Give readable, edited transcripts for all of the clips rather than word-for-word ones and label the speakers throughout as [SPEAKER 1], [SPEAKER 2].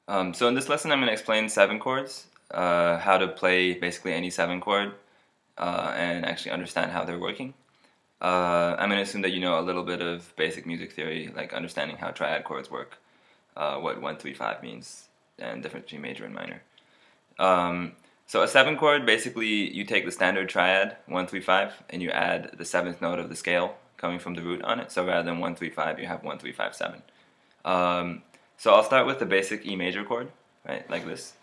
[SPEAKER 1] So in this lesson, I'm going to explain 7 chords, how to play basically any 7 chord, and actually understand how they're working. I'm going to assume that you know a little bit of basic music theory, like understanding how triad chords work, what 1, 3, 5 means, and difference between major and minor. So a 7 chord, basically you take the standard triad, 1, 3, 5, and you add the 7th note of the scale coming from the root on it. So rather than 1, 3, 5, you have 1, 3, 5, 7. So I'll start with the basic E major chord, right, like this.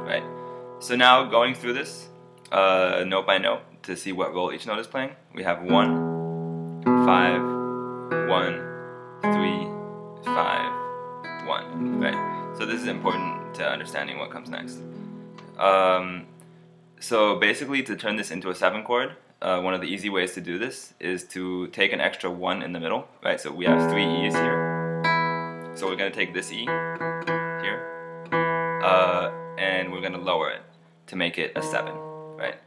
[SPEAKER 1] Right. So now going through this note by note to see what role each note is playing, we have 1, 5, 1, 3, 5, 1. Right. So this is important to understanding what comes next. So basically, to turn this into a 7 chord, one of the easy ways to do this is to take an extra 1 in the middle, right? So we have 3 E's here. So we're going to take this E here, and we're going to lower it to make it a 7, right?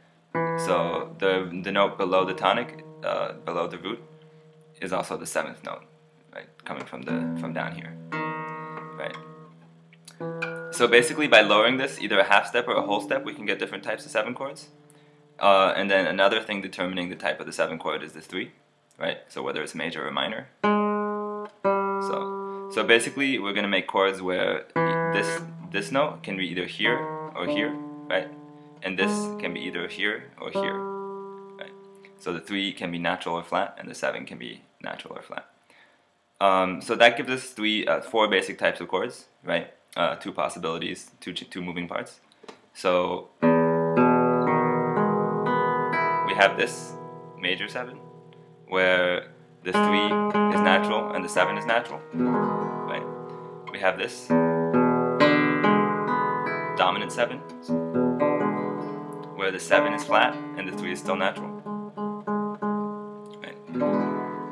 [SPEAKER 1] So the note below the tonic, below the root, is also the 7th note, right? Coming from down here, right? So basically, by lowering this, either a half step or a whole step, we can get different types of 7 chords. And then another thing determining the type of the 7 chord is the 3, right? So whether it's major or minor. So basically, we're going to make chords where this note can be either here or here, right? And this can be either here or here, right? So the 3 can be natural or flat, and the 7 can be natural or flat. So that gives us 4 basic types of chords, right? 2 possibilities, two moving parts. So we have this major 7, where the 3 is natural and the 7 is natural, right? We have this dominant 7, where the 7 is flat and the 3 is still natural, right?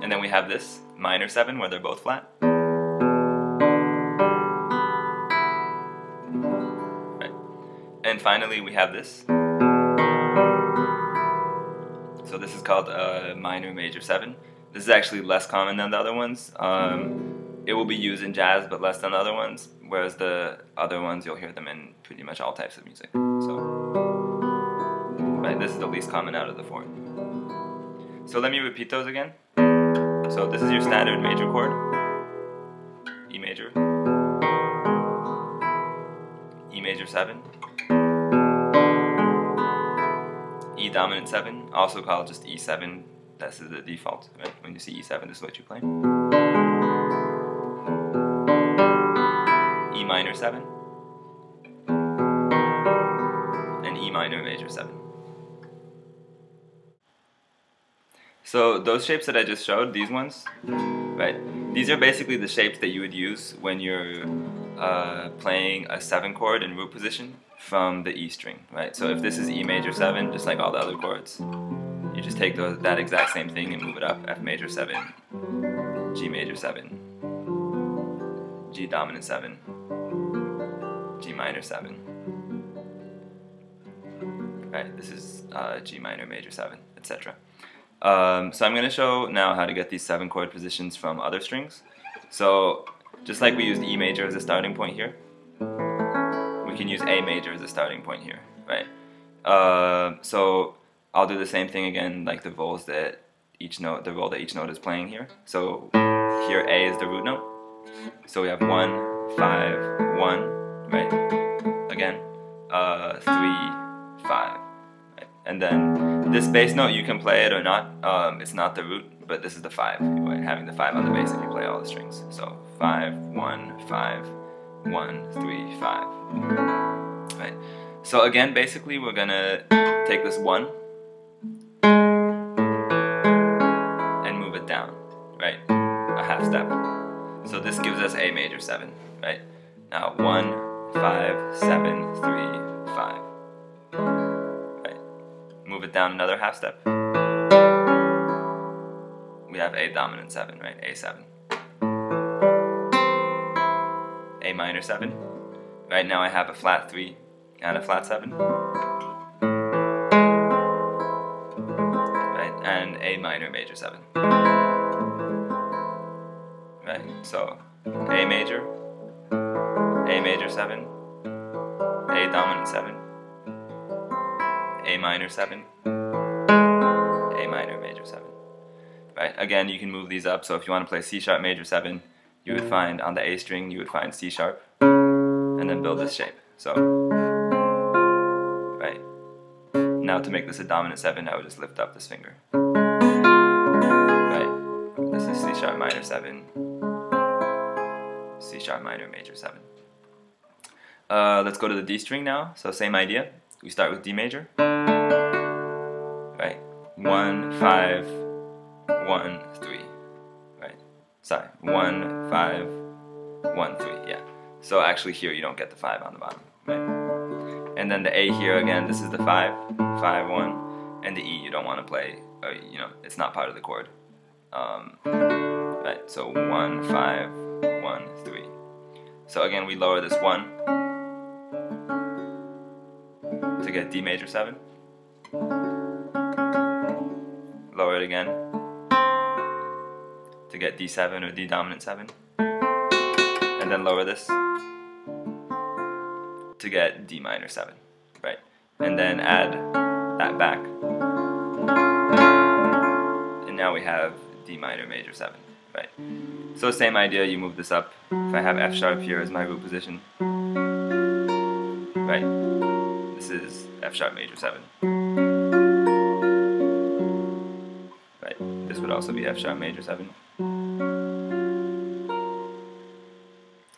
[SPEAKER 1] And then we have this minor 7, where they're both flat, right? And finally we have this. So this is called a minor major 7. This is actually less common than the other ones. It will be used in jazz, but less than the other ones, whereas the other ones, you'll hear them in pretty much all types of music. So, right, this is the least common out of the 4. So let me repeat those again. So this is your standard major chord, E major 7, E dominant 7, also called just E7. This is the default, right? When you see E7, this is what you play. E minor 7, and E minor major 7. So those shapes that I just showed, these ones, right? These are basically the shapes that you would use when you're playing a 7 chord in root position from the E string, right? So if this is E major 7, just like all the other chords, you just take that exact same thing and move it up: F major 7, G major 7, G dominant 7, G minor 7. Right, this is G minor major 7, etc. So I'm going to show now how to get these 7 chord positions from other strings. So just like we used E major as a starting point here, we can use A major as a starting point here, right? So I'll do the same thing again, like the role that each note is playing here. So here A is the root note. So we have 1, 5, 1, right? Again, 3, 5. And then this bass note, you can play it or not. It's not the root, but this is the 5. Right? Having the 5 on the bass if you play all the strings. So 5, 1, 5, 1, 3, 5. Right. So again, basically, we're gonna take this 1 and move it down, right? A half step. So this gives us A major 7, right? Now 1, 5, 7, 3, 5. Move it down another half step. We have A dominant 7, right? A7. A minor 7. Right now I have a flat 3 and a flat 7. Right? And A minor major 7. right? So A major 7, A dominant 7, A minor 7, A minor major 7. Right? Again, you can move these up. So if you want to play C sharp major 7, you would find on the A string, you would find C sharp, and then build this shape. So, right. Now to make this a dominant 7, I would just lift up this finger. Right. This is C sharp minor 7, C sharp minor major 7. Let's go to the D string now. So same idea. We start with D major. Right. 1, 5, 1, 3. Right. Sorry. 1, 5, 1, 3. Yeah. So actually here you don't get the 5 on the bottom. Right. And then the A here again, this is the 5, 5, 1. And the E you don't want to play, you know, it's not part of the chord. Right. So 1, 5, 1, 3. So again we lower this 1 to get D major 7. Lower it again to get D7 or D dominant 7. And then lower this to get D minor 7. Right? And then add that back. And now we have D minor major 7. Right? So same idea, you move this up. If I have F sharp here as my root position. Right? This is F sharp major 7. Right. This would also be F sharp major 7.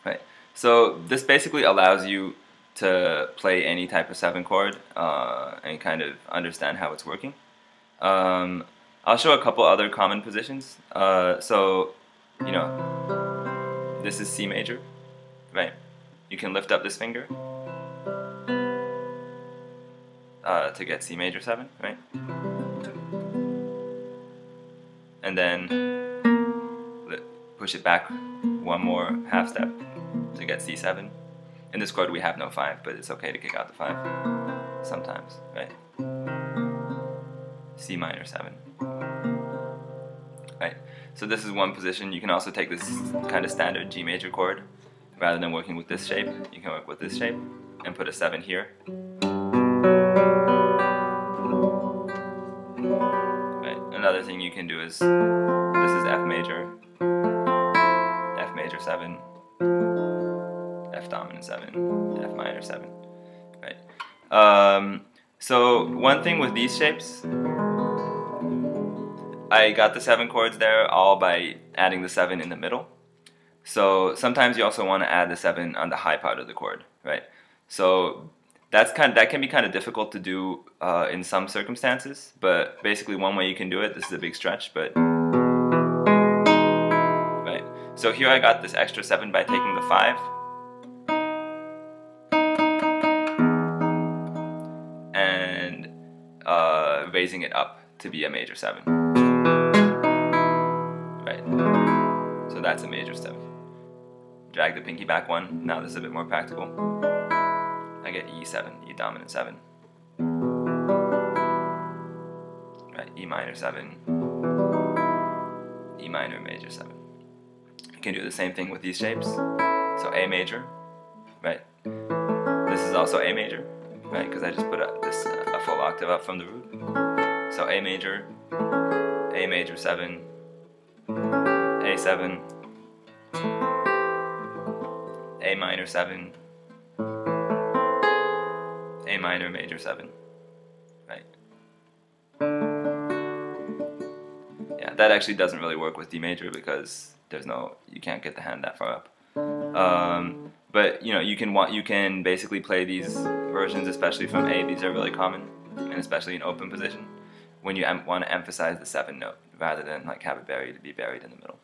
[SPEAKER 1] Right. So this basically allows you to play any type of 7 chord and kind of understand how it's working. I'll show a couple other common positions. So, you know, this is C major, right? You can lift up this finger to get C major 7, right? And then push it back one more half step to get C7. In this chord we have no 5, but it's okay to kick out the 5 sometimes, right? C minor 7. Right. So this is one position. You can also take this kind of standard G major chord. Rather than working with this shape, you can work with this shape and put a 7 here. Right. Another thing you can do is, this is F major 7, F dominant 7, F minor 7. Right. So one thing with these shapes, I got the 7 chords there all by adding the 7 in the middle. So sometimes you also want to add the 7 on the high part of the chord, right? So that can be kind of difficult to do in some circumstances, but basically one way you can do it, this is a big stretch, but right. So here I got this extra 7 by taking the 5 and raising it up to be a major 7. Right. So that's a major 7. Drag the pinky back 1. Now this is a bit more practical. I get E7, E dominant 7. Right, E minor 7, E minor major 7. You can do the same thing with these shapes. So A major, right? This is also A major, right? Because I just put a full octave up from the root. So A major 7, A7, A minor 7, A minor major 7, right? Yeah, that actually doesn't really work with D major because you can't get the hand that far up. But you know, you can basically play these versions, especially from A. These are really common, and especially in open position, when you want to emphasize the 7 note rather than like have it be buried in the middle.